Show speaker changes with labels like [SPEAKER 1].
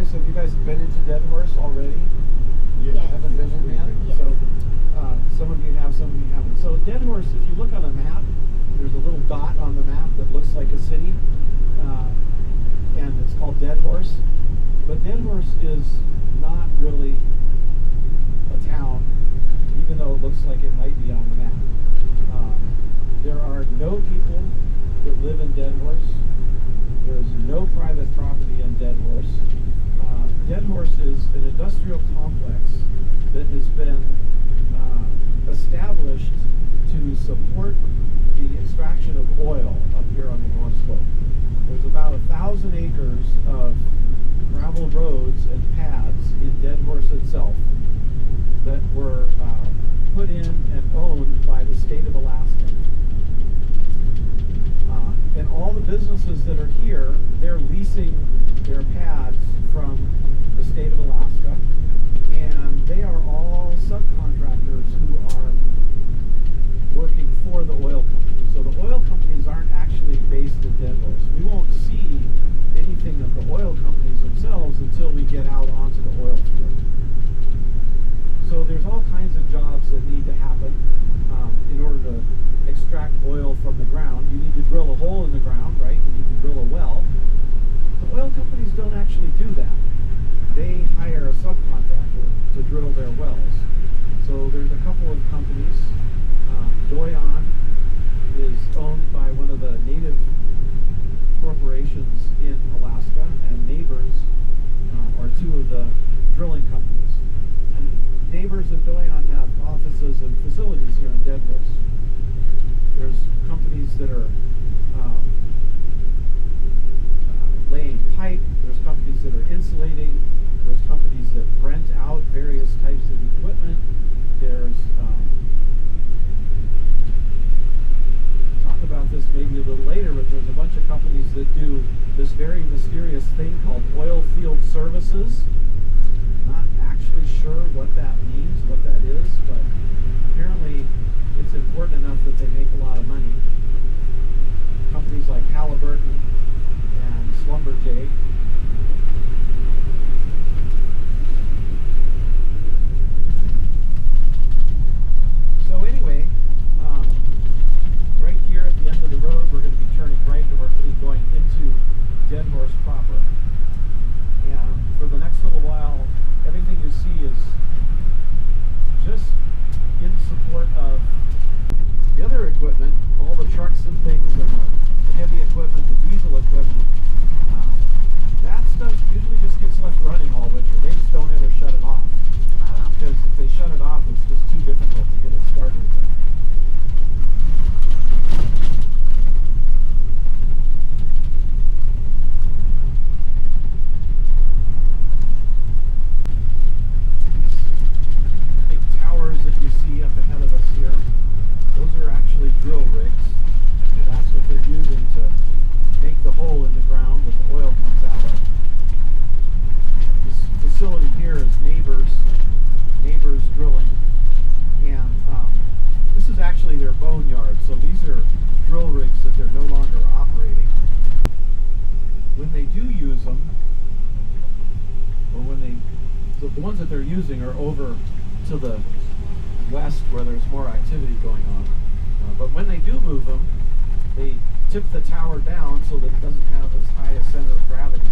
[SPEAKER 1] So have you guys been into Deadhorse already?
[SPEAKER 2] Yes.
[SPEAKER 1] Haven't been in yet?
[SPEAKER 2] Yes.
[SPEAKER 1] So some of you have, some of you haven't. So Deadhorse, if you look on a map, there's a little dot on the map that looks like a city, and it's called Deadhorse. But Deadhorse is not really a town, even though it looks like it might be on the map. There are no people that live in Deadhorse. There is no private property in Deadhorse. Deadhorse is an industrial complex that has been established to support the extraction of oil up here on the North Slope. There's about 1,000 acres of gravel roads and paths in Deadhorse itself that were put in and owned by the state of Alaska. And all the businesses that are here, they're leasing their pads from the state of Alaska, and they are all subcontractors who are working for the oil companies. So the oil companies aren't actually based in Deadhorse. We won't see anything of the oil companies themselves until we get out onto the oil field. So there's all kinds of jobs that need to happen in order to extract oil from the ground. You need to drill a hole in the ground, right? You need to drill a well. The oil companies don't actually do that. They hire a subcontractor to drill their wells. So there's a couple of companies. Doyon is owned by one of the native corporations in Alaska, and Neighbors are two of the drilling companies. And Neighbors and Doyon have offices and facilities here in Deadhorse. There's companies that are laying pipe. There's companies that are insulating. There's companies that rent out various types of equipment. There's talk about this maybe a little later, but there's a bunch of companies that do this very mysterious thing called oil field services. Not actually sure what that means, what that is, but apparently it's important enough that they make a lot of money. Companies like Halliburton and Schlumberger. So anyway, right here at the end of the road, we're going to be turning right, and we're going to be going into Deadhorse proper. And for the next little while, everything you see is just in support of the other equipment, all the trucks and things, and the heavy equipment, the diesel equipment. That stuff usually just gets left running all winter. They just don't ever shut it off. Because if they shut it off, it's just too difficult to get it started again. Big towers that you see up ahead of us here, those are actually drill rigs. That's what they're using to make the hole in the ground that the oil comes out of. This facility here is Neighbors Drilling, and this is actually their boneyard. So these are drill rigs that they're no longer operating. When they do use them, or the ones that they're using are over to the west where there's more activity going on. But when they do move them, they tip the tower down so that it doesn't have as high a center of gravity